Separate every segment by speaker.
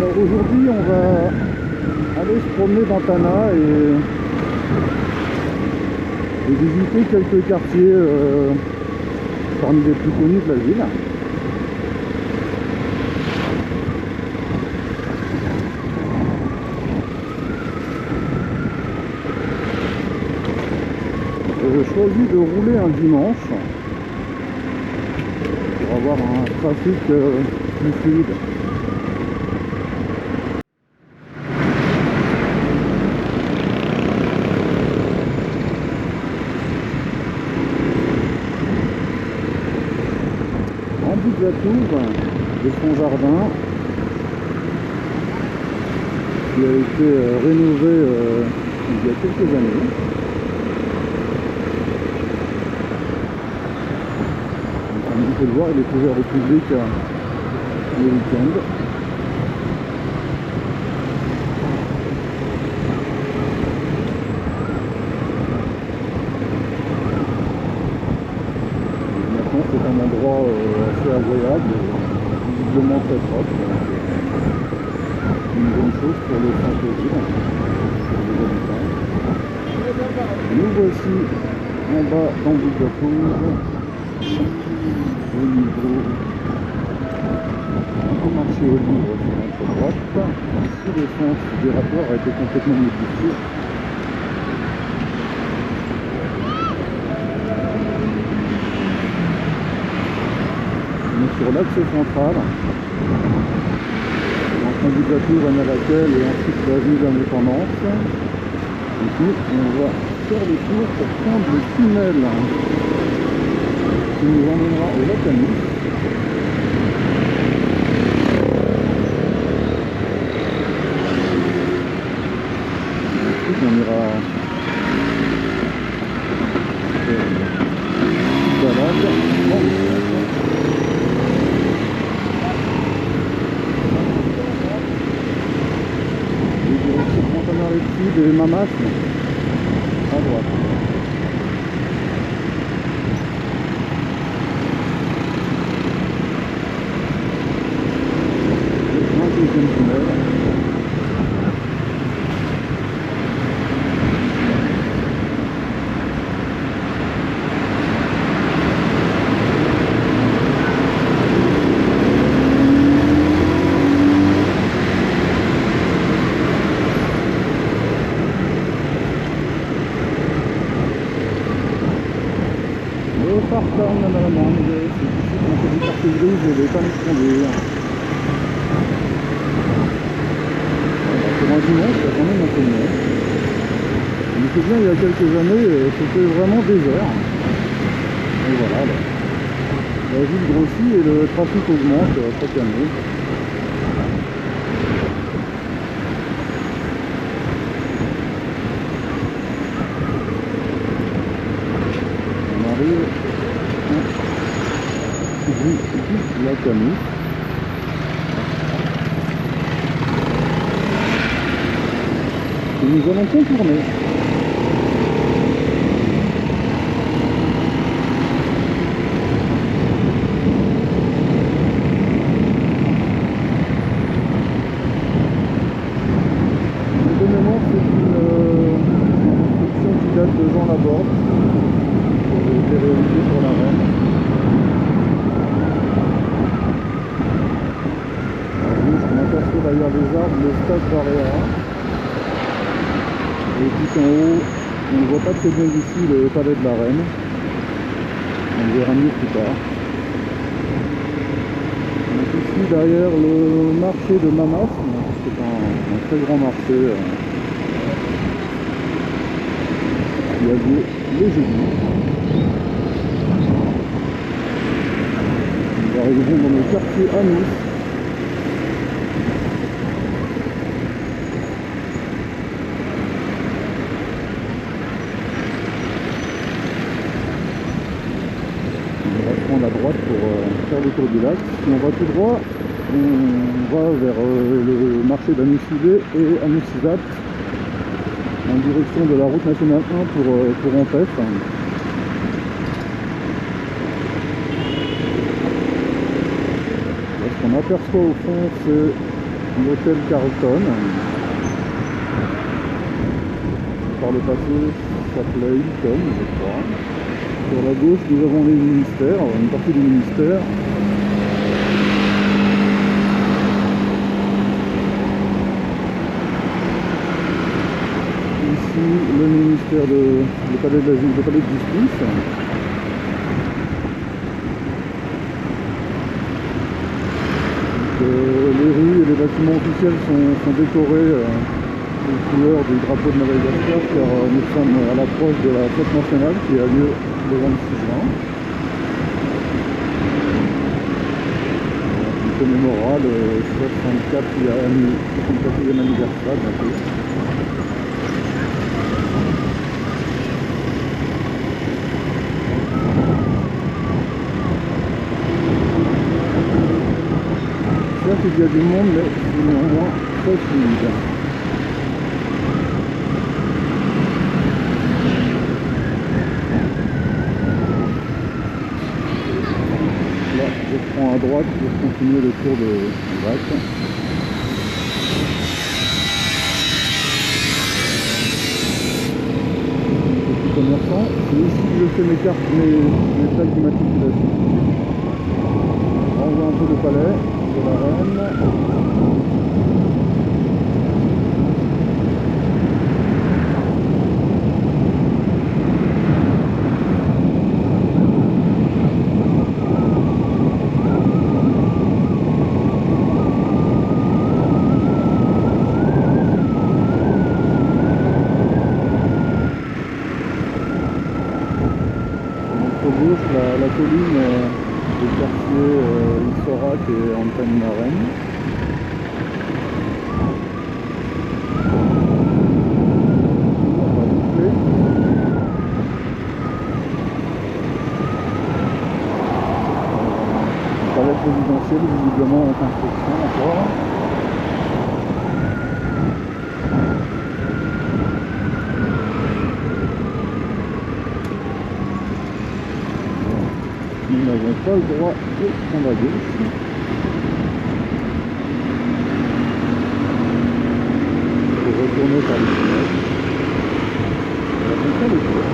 Speaker 1: Alors aujourd'hui on va aller se promener dans Tana et visiter quelques quartiers parmi les plus connus de la ville. J'ai choisi de rouler un dimanche pour avoir un trafic plus fluide. En bout de la tour de son jardin qui a été rénové il y a quelques années. Comme vous pouvez le voir, il est ouvert au public le week-end. Maintenant c'est un endroit assez agréable, visiblement très propre. Une bonne chose pour le centre-ville, pour les habitants. Nous voici en bas dans Bougatour, au niveau du marché au livre sur notre droite. Ici le sens des rapports a été complètement modifié. On est sur l'axe central. On dit la tour à laquelle et ensuite l'avenue de l'Indépendance. Et puis on va faire le tour pour prendre le tunnel qui nous emmènera au lac Anus. Ensuite on ira faire une balade dans le centre. Et Mamas à droite. Un deuxième tunnel. Partant de la Mangue, c'est ici qu'on fait des cartes grises et des permis de conduire. Voilà, pour un dimanche, il y a quand même un peu de monde. Je me souviens, il y a quelques années, c'était vraiment désert. Et voilà, la ville grossit et le trafic augmente chaque année. On arrive la Camille. Et nous allons contourner. De mémoire, c'est une construction qui date de Jean Laborde, qui a été réalisée pour la reine. Derrière les arbres, le stade Barréa. Et tout en haut, on ne voit pas très bien d'ici le palais de la Reine. On verra mieux plus tard. Donc ici derrière le marché de Mamas, c'est un très grand marché qui a lieu les jeudis. Nous arrivons dans le quartier Anus. À droite pour faire le tour du lac. Si on va tout droit, on va vers le marché d'Anus-Sudé et Anus-Sizat en direction de la route nationale 1 pour Ampef. Ce qu'on aperçoit au fond, c'est l'hôtel Carlton. Par le passé, ça s'appelait Hilton, je crois. Sur la gauche, nous avons les ministères, une partie du ministère. Ici, le ministère le palais de justice. Les rues et les bâtiments officiels sont décorés aux couleurs du drapeau de Madagascar, car nous sommes à l'approche de la fête nationale qui a lieu le 26 juin. On commémorera le 64e anniversaire bientôt. Certes, il y a du monde, mais c'est néanmoins très fluide. Là, je prends à droite pour continuer le tour de lac. Petit commerçant, c'est ici que je fais mes cartes, mes plaques d'immatriculation. On voit un peu le palais de la reine. Gauche, la colline des quartiers Issorak et Antanimaren. On va boucler. Palais présidentiel visiblement en construction encore. Nous n'avons pas le droit de prendre à gauche. Il faut retourner par les fenêtres. On va faire le tour.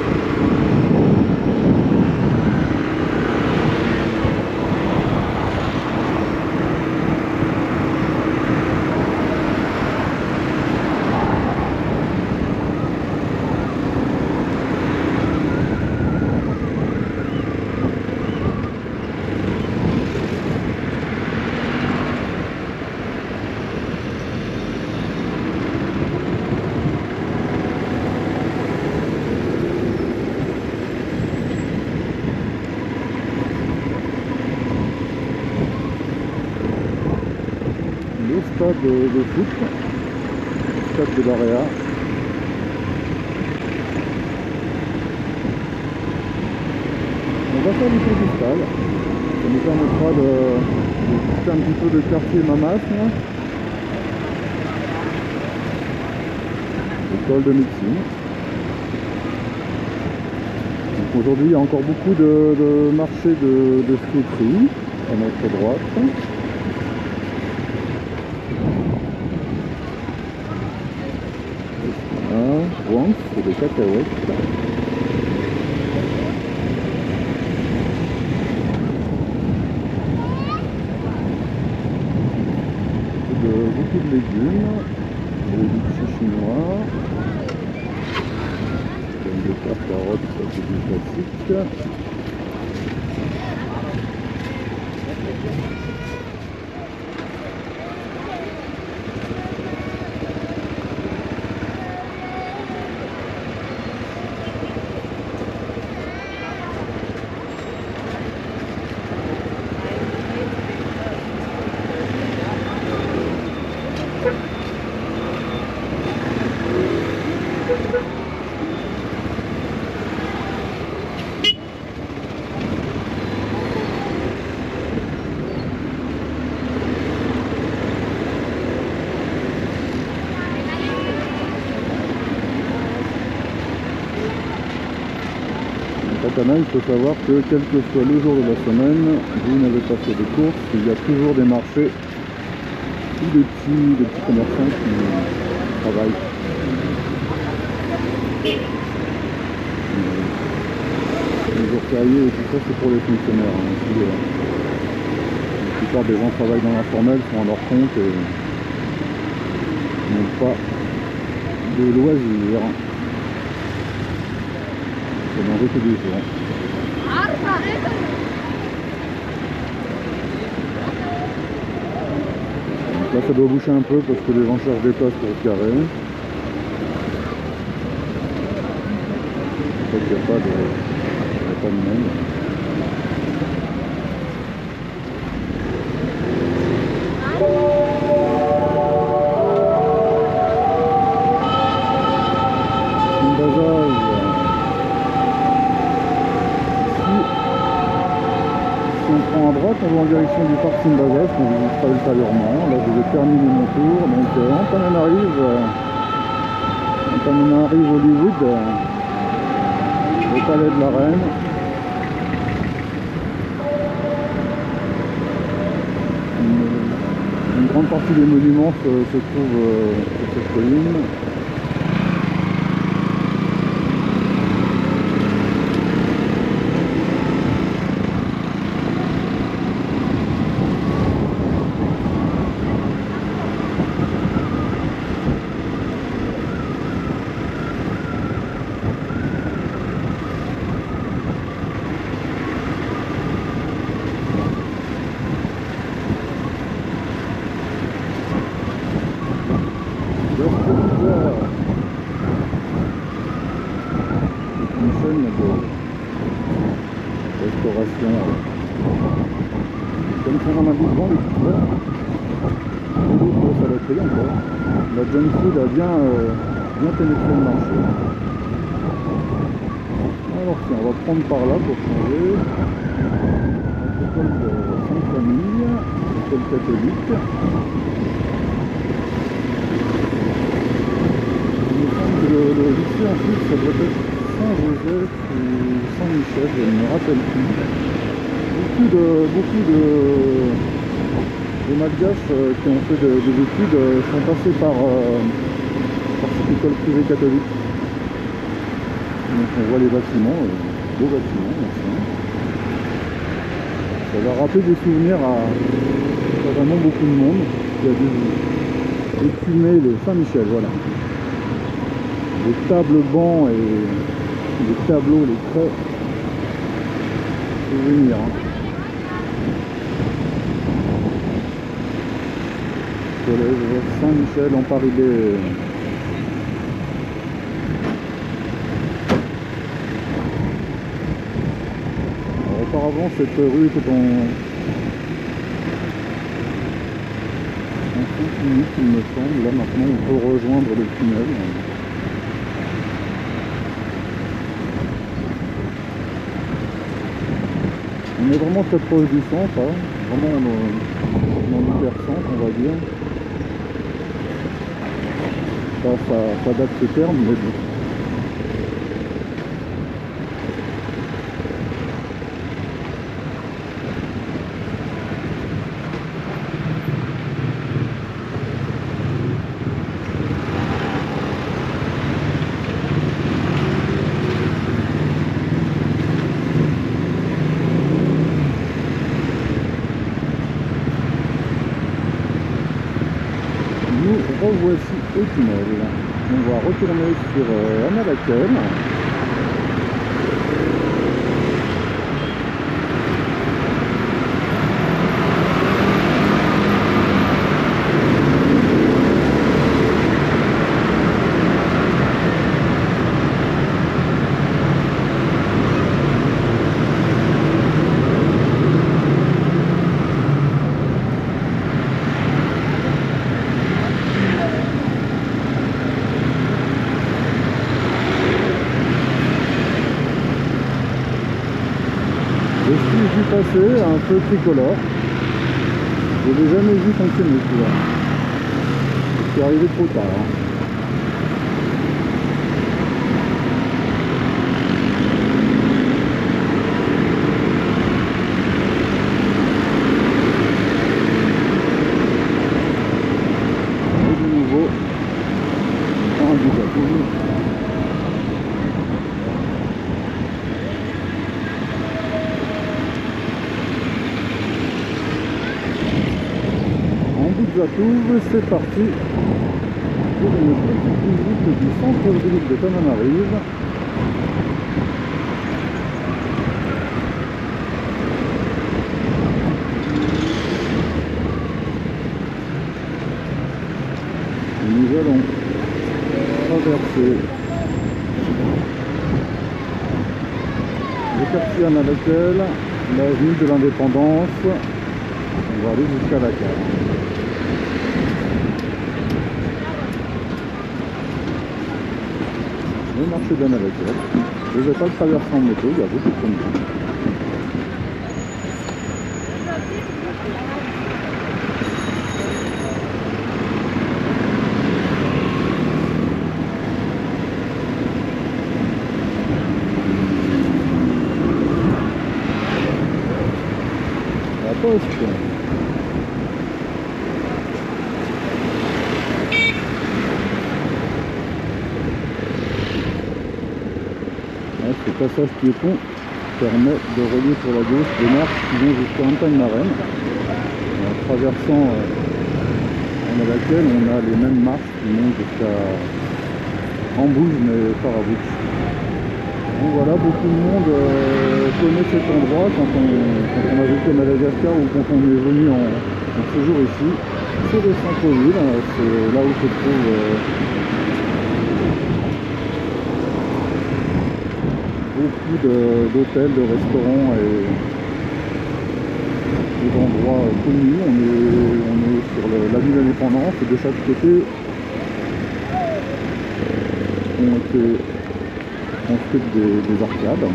Speaker 1: Le stade de foot, le stade de Barea. On va faire du tour du stade, ça nous permettra de visiter un petit peu le quartier Mamasne, l'école de médecine. Aujourd'hui il y a encore beaucoup de marchés de fruiterie à notre droite. C'est des cacahuètes. Beaucoup de légumes, des litchis chinois, pommes de terre, carottes, ça c'est du classique. Katana, il faut savoir que quel que soit le jour de la semaine, vous n'avez pas fait de courses, il y a toujours des marchés beaucoup de petits commerçants qui travaillent. Les jours fériés et tout ça, c'est pour les fonctionnaires. Hein, aussi, la plupart des gens travaillent dans l'informel, sont à leur compte et n'ont pas de loisirs. C'est manger tous les jours. Donc là, ça doit boucher un peu parce que les gens cherchent des places pour se garer. En fait, il n'y a pas de monde. Si on prend à droite, on va en direction du parc Simbazas, qu'on visitera ultérieurement. Là, je vais terminer mon tour. Donc, Antamen arrive Hollywood, le palais de la Reine. Une grande partie des monuments se trouve sur cette colline. Une chaîne de restauration comme ça on a vu devant les couleurs et l'autre ça l'a payé encore. La junk food a bien pénétré le marché. Alors tiens, on va prendre par là pour changer. École de Sainte-Famille, école catholique. Il me semble que le lycée en plus ça doit être Saint-Joseph ou Saint-Michel, je ne me rappelle plus. Beaucoup de malgaches qui ont fait des études sont passés par cette école privée catholique. Donc on voit les bâtiments, beaux bâtiments anciens. Ça va rappeler des souvenirs à vraiment beaucoup de monde qui a dû écumer le Saint-Michel, voilà. Les tables bancs et les tableaux, les traits, souvenirs. Hein. Collège Saint-Michel en Paris-Bay. Auparavant, cette rue était en sens unique, il me semble. Là, maintenant, on peut rejoindre le tunnel. On est vraiment très proche du centre, hein. Vraiment dans l'hypercentre, on va dire. Ça date ce terme, mais bon. Nous revoici au tunnel. On va retourner sur Annalaquelle. Je suis vu passer un feu tricolore. Je l'ai jamais vu fonctionner celui-là. Je suis arrivé trop tard. Hein. centre-ville. En Bouzatouf, c'est parti pour une petite visite du centre-ville de Tananarive. Nous allons traverser le quartier à laquelle l'avenue de l'Indépendance. On va aller jusqu'à la gare. Le marché de la Navecelle. Je ne vais pas le traverser en moto, il y a beaucoup de conduite. La poste. Ce passage piéton permet de relier sur la gauche des marches qui vont jusqu'à Montagne-Marraine. En traversant à laquelle on a les mêmes marches qui montent jusqu'à Rambouge mais Farabouche. Donc voilà, beaucoup de monde connaît cet endroit quand on a vécu à Madagascar ou quand on est venu en séjour ici. C'est le centre-ville, c'est là où se trouve beaucoup d'hôtels, de restaurants et d'endroits connus. On est sur l'avenue de l'Indépendance et de chaque côté ont été construites des arcades.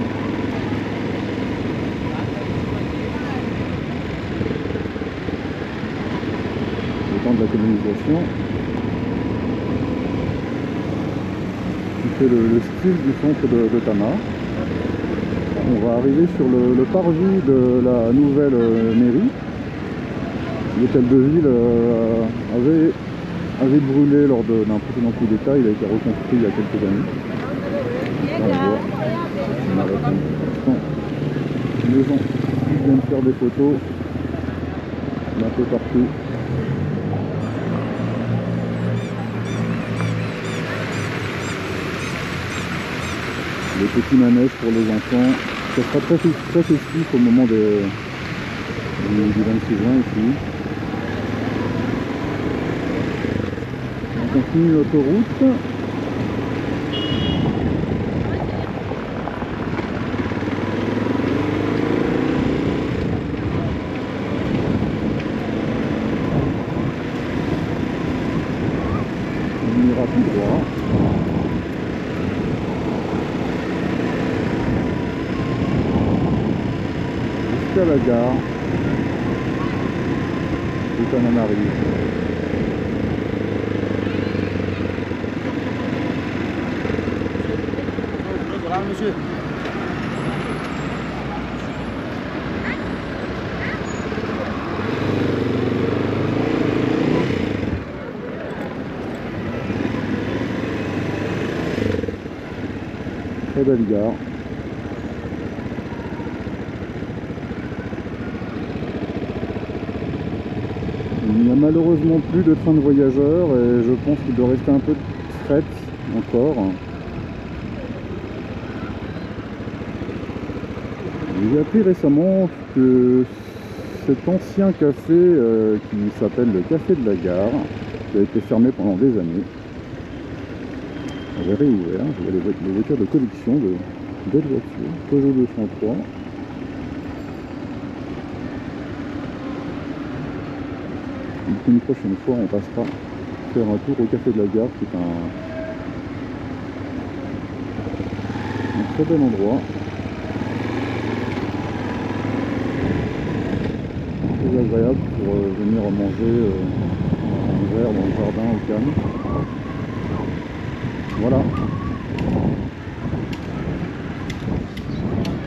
Speaker 1: Le temps de la colonisation qui fait le style du centre de Tama. On va arriver sur le parvis de la nouvelle mairie. L'hôtel de ville avait brûlé lors d'un précédent coup d'État. Il a été reconstruit il y a quelques années. Là, on voit, on arrête un instant. Les gens qui viennent faire des photos un peu partout. Les petits manèges pour les enfants. Ça sera très festif au moment du 26 juin ici. On continue notre route. On ira tout droit. À la gare de Tananarive. Monsieur. Très belle gare. Il n'y a malheureusement plus de train de voyageurs et je pense qu'il doit rester un peu de fret encore. J'ai appris récemment que cet ancien café qui s'appelle le Café de la Gare, qui a été fermé pendant des années, avait réouvert. Il y a les voitures de collection de belles voitures, Peugeot 203. Une prochaine fois, on passera faire un tour au Café de la Gare, qui est un très bel endroit. Très agréable pour venir manger un verre dans le jardin au calme. Voilà.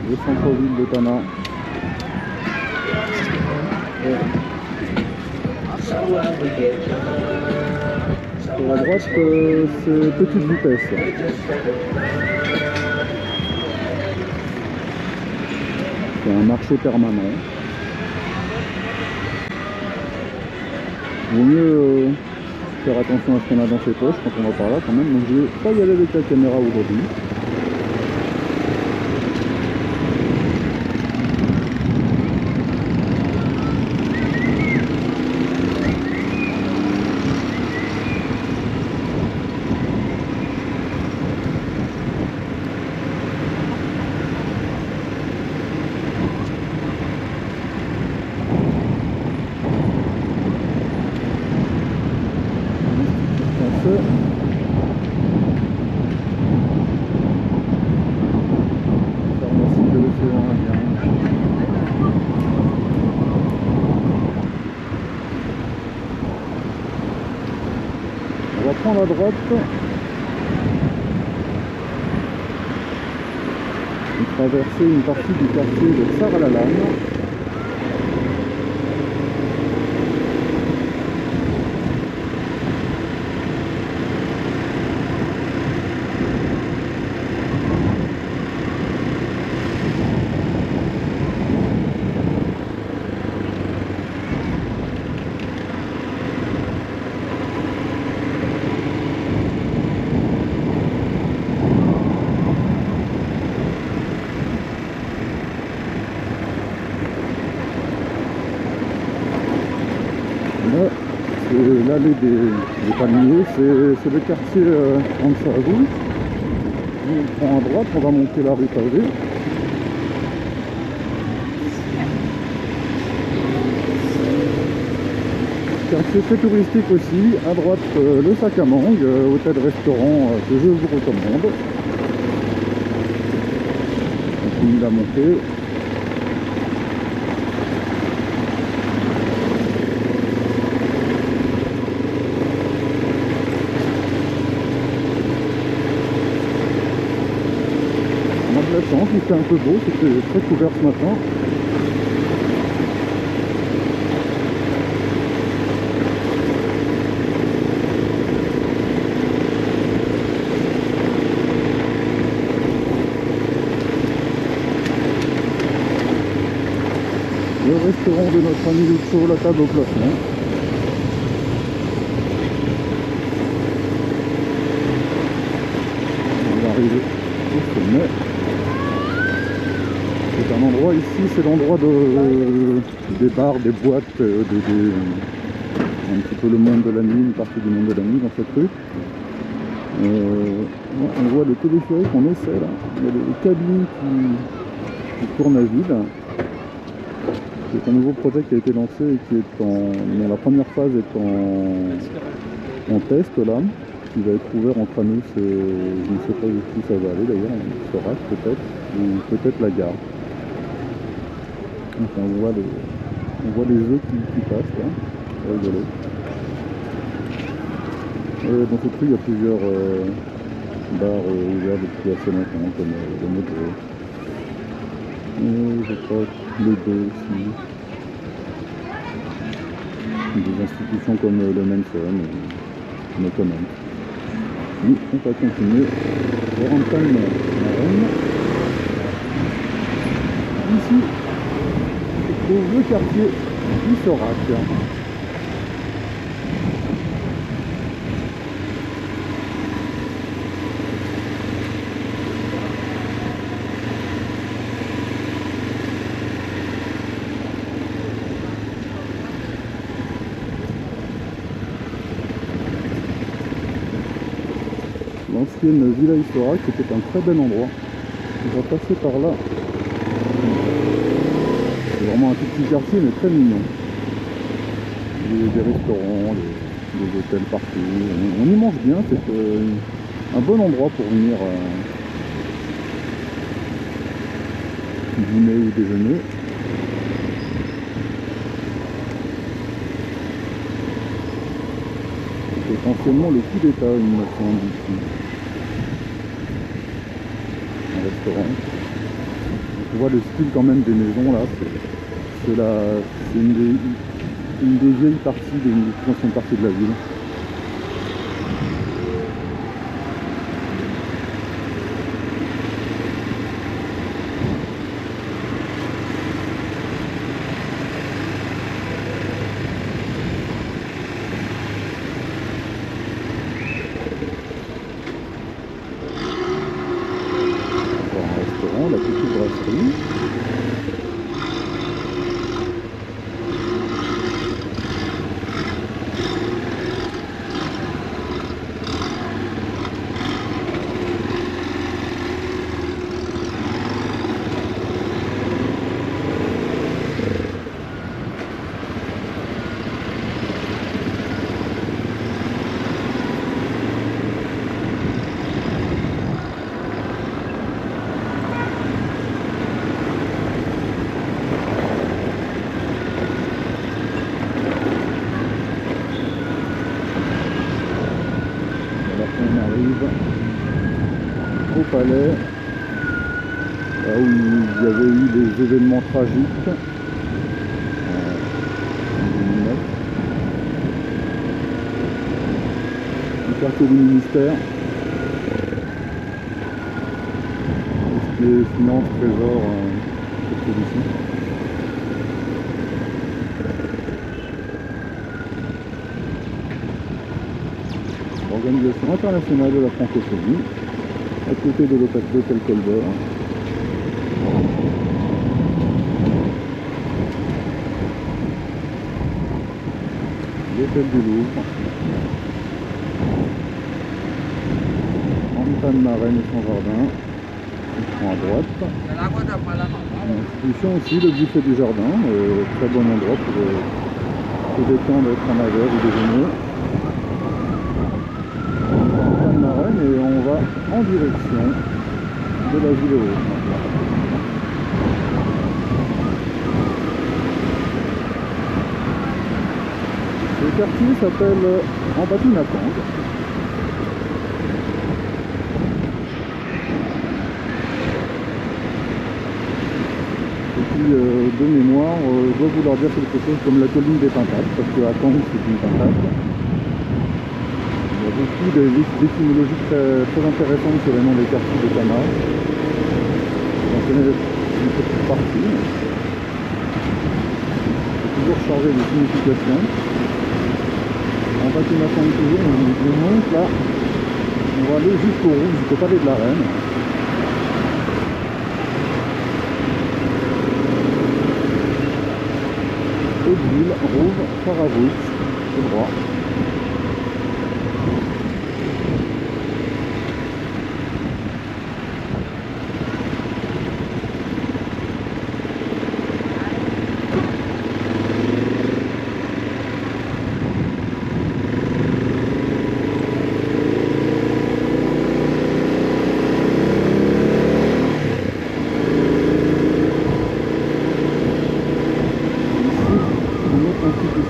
Speaker 1: Le centre-ville de Tana. À droite, c'est petite vitesse. C'est un marché permanent. Vaut mieux faire attention à ce qu'on a dans ses poches quand on va par là quand même. Donc je vais pas y aller avec la caméra aujourd'hui. Pharmacie de l'océan Indien. On va prendre à droite et traverser une partie du quartier de Tsar Al-Alam. Là, c'est l'allée des palmiers, c'est le quartier Ansarou. On prend à droite, on va monter la rue pavée. Quartier très touristique aussi. À droite, le sac à mangue, hôtel-restaurant que je vous recommande. On finit la montée. Il fait un peu beau, c'était très couvert ce matin. Le restaurant de notre ami Lucho, la table au plafond. On va arriver au sommet. C'est un endroit ici, c'est l'endroit des bars, des boîtes, un petit peu le monde de la nuit, une partie du monde de la nuit dans cette rue. On voit le téléphérique, on essaie là. Il y a des cabines qui tournent à vide. C'est un nouveau projet qui a été lancé et qui est dont la première phase est en test là, qui va être ouvert entre Anus et je ne sais pas jusqu'où ça va aller d'ailleurs, on saura peut-être, ou peut-être la gare. Enfin, on voit les œufs qui passent là, c'est rigolo. Dans cette rue, il y a plusieurs bars ouverts depuis assez longtemps, comme le métro. Je crois les deux aussi. Des institutions comme le Manson, mais quand même. Oui, on va continuer vers Antoine Marraine. Ici, on trouve le quartier du Sorac. L'ancienne villa historique, c'était un très bel endroit. On va passer par là. C'est vraiment un tout petit quartier, mais très mignon. Il y a des restaurants, des hôtels partout. On y mange bien, c'est un bon endroit pour venir dîner ou déjeuner. C'est essentiellement le coup d'État 1918. Un restaurant. On voit le style quand même des maisons là, c'est une des vieilles parties, des anciennes parties de la ville. on arrive au palais, là où il y avait eu des événements tragiques en 2009. Le quartier du ministère, tout ce qui est finance, trésor, c'est celui-ci. L'Organisation internationale de la francophonie, à côté de l'hôtel Colbert. L'hôtel du Louvre. Anne-Marraine et son jardin. On prend à droite. L'institution aussi, le buffet du jardin. Très bon endroit pour se détendre, être en verre ou déjeuner. Et on va en direction de la ville haute. Le quartier s'appelle Ambatounagang. Et puis de mémoire, doit vouloir dire quelque chose comme la colline des Pintades, parce que Akang c'est une pintade. Il y a beaucoup d'étymologies très intéressantes sur les noms des quartiers de Tama. J'en connais une petite partie. C'est toujours chargé de signification. En bas on attend toujours, on monte là. On va aller jusqu'au Rouge, jusqu'au palais de la Reine. Hauteville, Rouve, Faravouch, tout droit.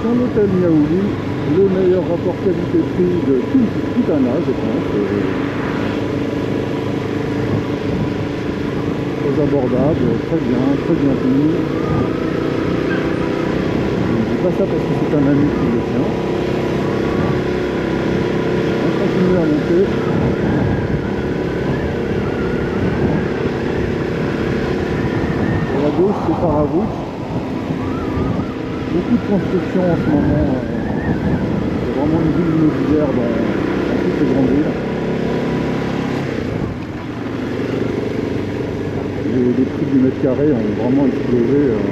Speaker 1: L'hôtel Miaouli, le meilleur rapport qualité-prix de tout Tana, je pense. Très abordable, très bien fini. Je ne dis pas ça parce que c'est un ami qui le tient. On continue à monter. À la gauche, c'est Faravouch. Beaucoup de construction en ce moment, c'est vraiment une ville immobilière dans toutes les grandes villes. Les prix du mètre carré ont vraiment explosé un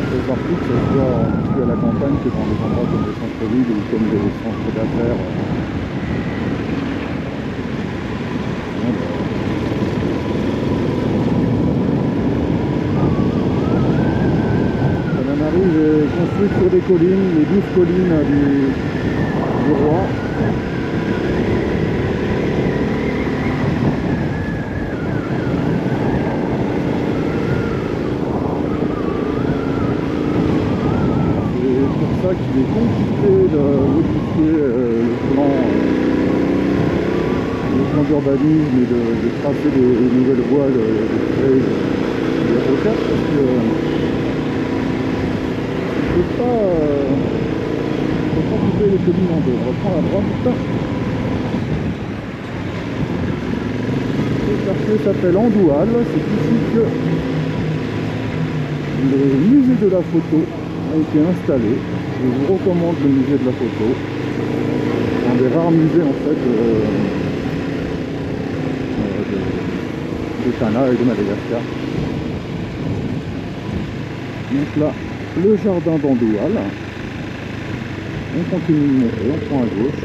Speaker 1: peu partout, que ce soit ici à la campagne que dans des endroits comme les centres-villes ou comme des centres d'affaires. Est construite sur des collines, les 12 collines du roi. C'est pour ça qu'il est compliqué de modifier le plan d'urbanisme et de tracer des nouvelles voies, de créer des roquettes, parce que on ne peut pas couper les collines en deux. On reprend à droite. Le quartier s'appelle Andoual. C'est ici que le musée de la photo a été installé. Je vous recommande le musée de la photo. C'est un des rares musées en fait de Tana et de Madagascar. Donc là, le jardin d'Andoual. On continue de monter, on prend à gauche.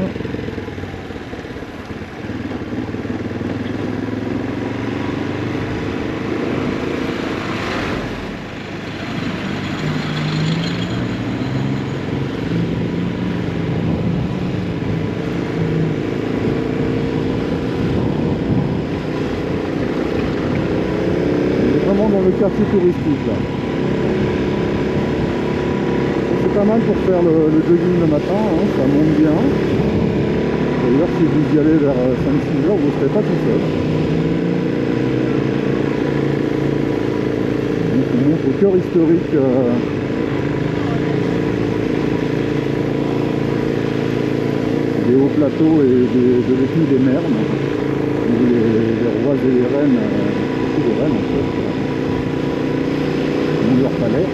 Speaker 1: On est vraiment dans le quartier touristique là. pas mal pour faire le jogging le matin, hein, ça monte bien. D'ailleurs, si vous y allez vers 5-6 heures, vous ne serez pas tout seul. Donc on monte au cœur historique des hauts plateaux et de l'ethnie des Mernes, où les rois et les reines, surtout les reines en fait, ont leur palais.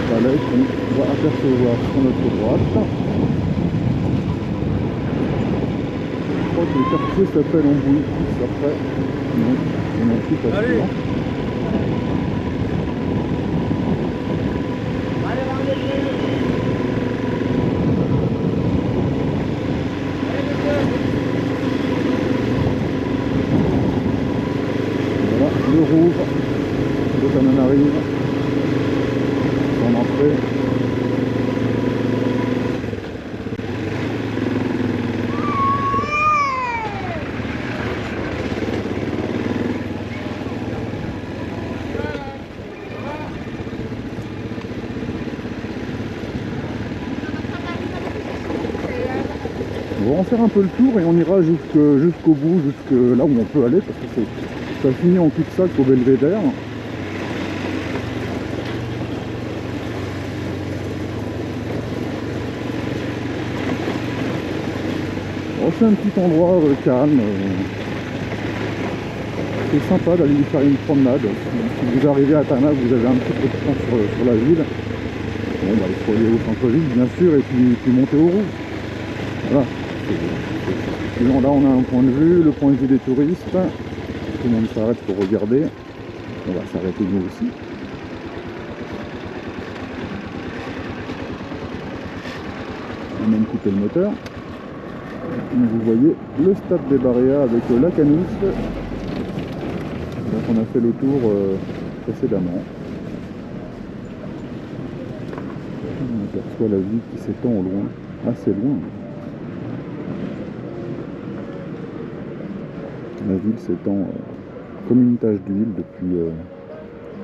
Speaker 1: Palais qu'on va apercevoir sur notre droite. Je crois que le quartier s'appelle Ambouille, après. Non, je n'en suis pas sûr. Voilà, le Rouvre de Tananarive, son entrée. On va en faire un peu le tour et on ira jusqu'au bout, jusque là où on peut aller, parce que ça finit en cul-de-sac au Belvédère. Bon, c'est un petit endroit calme. C'est sympa d'aller y faire une promenade. Si vous arrivez à Tana, vous avez un petit peu de temps sur la ville. Bon, bah, il faut aller au centre-ville, bien sûr, et puis monter au Rouvre. Voilà. Sinon, là, on a un point de vue, le point de vue des touristes. Tout le monde s'arrête pour regarder. On va s'arrêter nous aussi. On a même coupé le moteur. Donc, vous voyez le stade des Barréas avec la Canousse. Donc on a fait le tour précédemment. On aperçoit la ville qui s'étend au loin, assez loin. La ville s'étend comme une tache d'huile depuis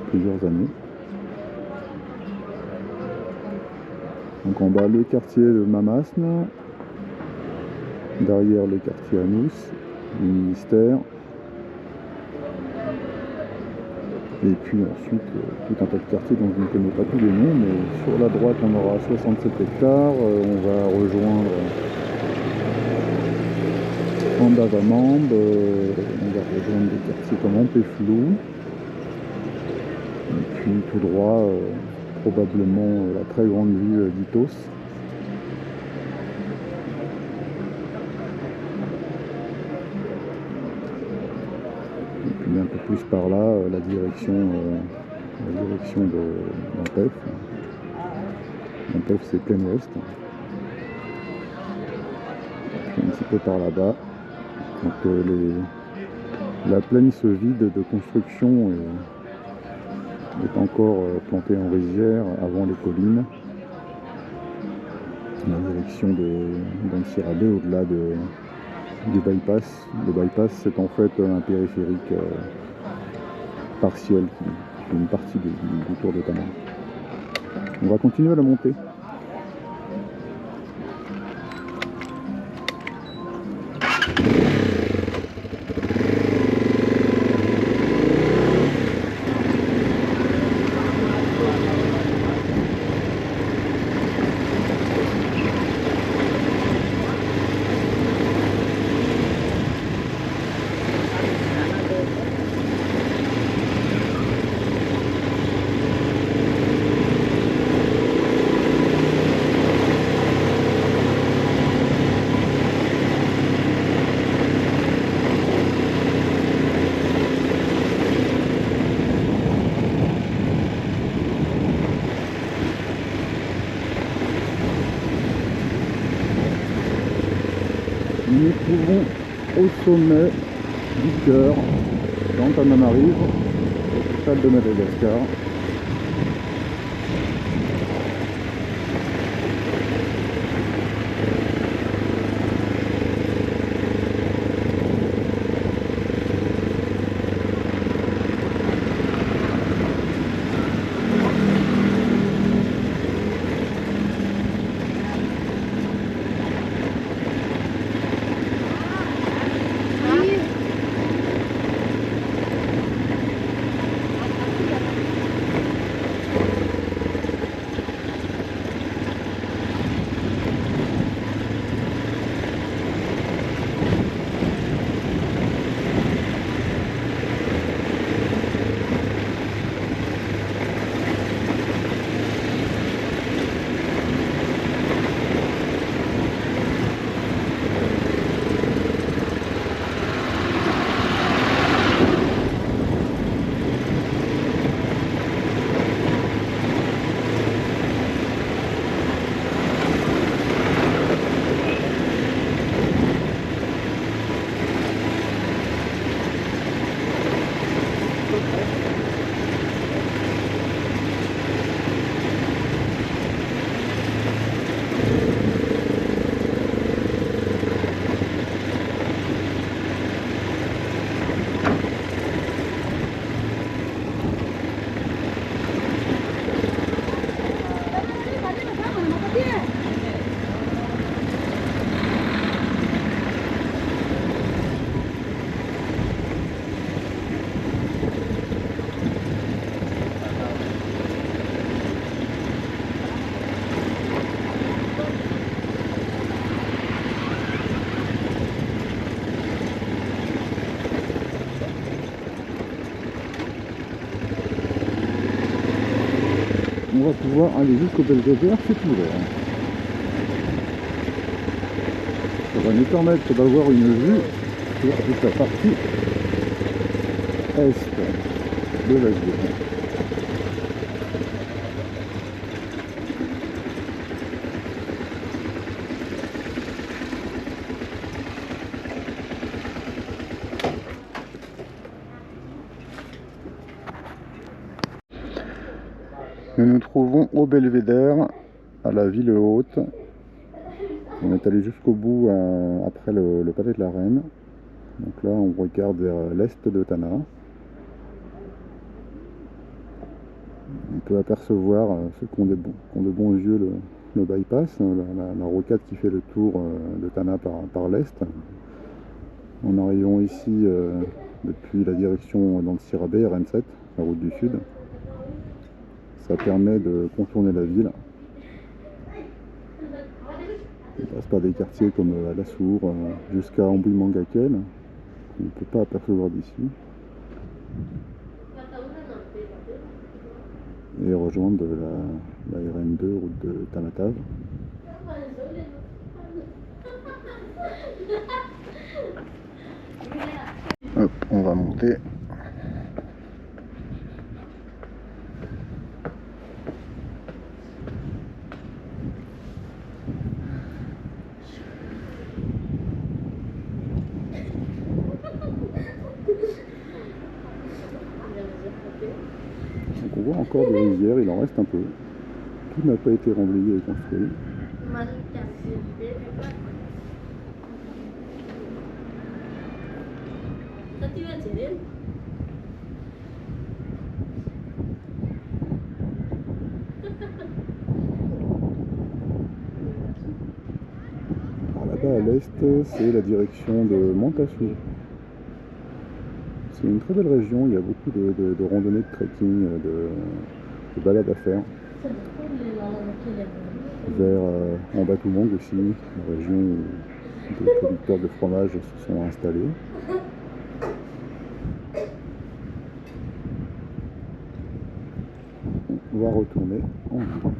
Speaker 1: plusieurs années. Donc en bas le quartier de Mamasne, derrière le quartier Anous, le ministère, et puis ensuite tout un tas de quartiers dont je ne connais pas tous les noms, mais sur la droite on aura 67 hectares, on va rejoindre Andavamambe, on va rejoindre des quartiers comme Ampeflou, et puis tout droit probablement la très grande ville d'Itos. Et puis un peu plus par là, la direction d'Ampef. Ampef c'est plein ouest. Puis un petit peu par là-bas. Donc la plaine se vide de construction est encore plantée en rizière avant les collines. La direction d'Ansirabé au-delà du bypass. Le bypass c'est en fait un périphérique partiel qui fait une partie du tour de Tana. On va continuer à la montée. Nous nous trouvons au sommet du cœur d'Antananarive, capitale de Madagascar. on va pouvoir aller jusqu'au Belvédère, c'est ouvert. Ça va nous permettre d'avoir une vue sur toute la partie est de la ville. Nous nous trouvons au Belvédère, à la ville haute. On est allé jusqu'au bout après le palais de la Reine. Donc là, on regarde vers l'est de Tana. On peut apercevoir ceux qui ont de bons yeux le bypass, la rocade qui fait le tour de Tana par l'est. En arrivant ici depuis la direction d'Antsirabe, RN7, la route du sud, ça permet de contourner la ville. On passe par des quartiers comme Alassour jusqu'à Ambouy-Mangakel, qu'on ne peut pas apercevoir d'ici. Et rejoindre la RN2, route de Tamatave. Hop, on va monter. Donc on voit encore des rizières, il en reste un peu. Tout n'a pas été remblayé et construit. Alors là-bas à l'est, c'est la direction de Mantassou. C'est une très belle région, il y a beaucoup de randonnées, de trekking, de balades à faire. Vers Ambatoumong aussi, une région où des producteurs de fromage se sont installés. On va retourner en ville.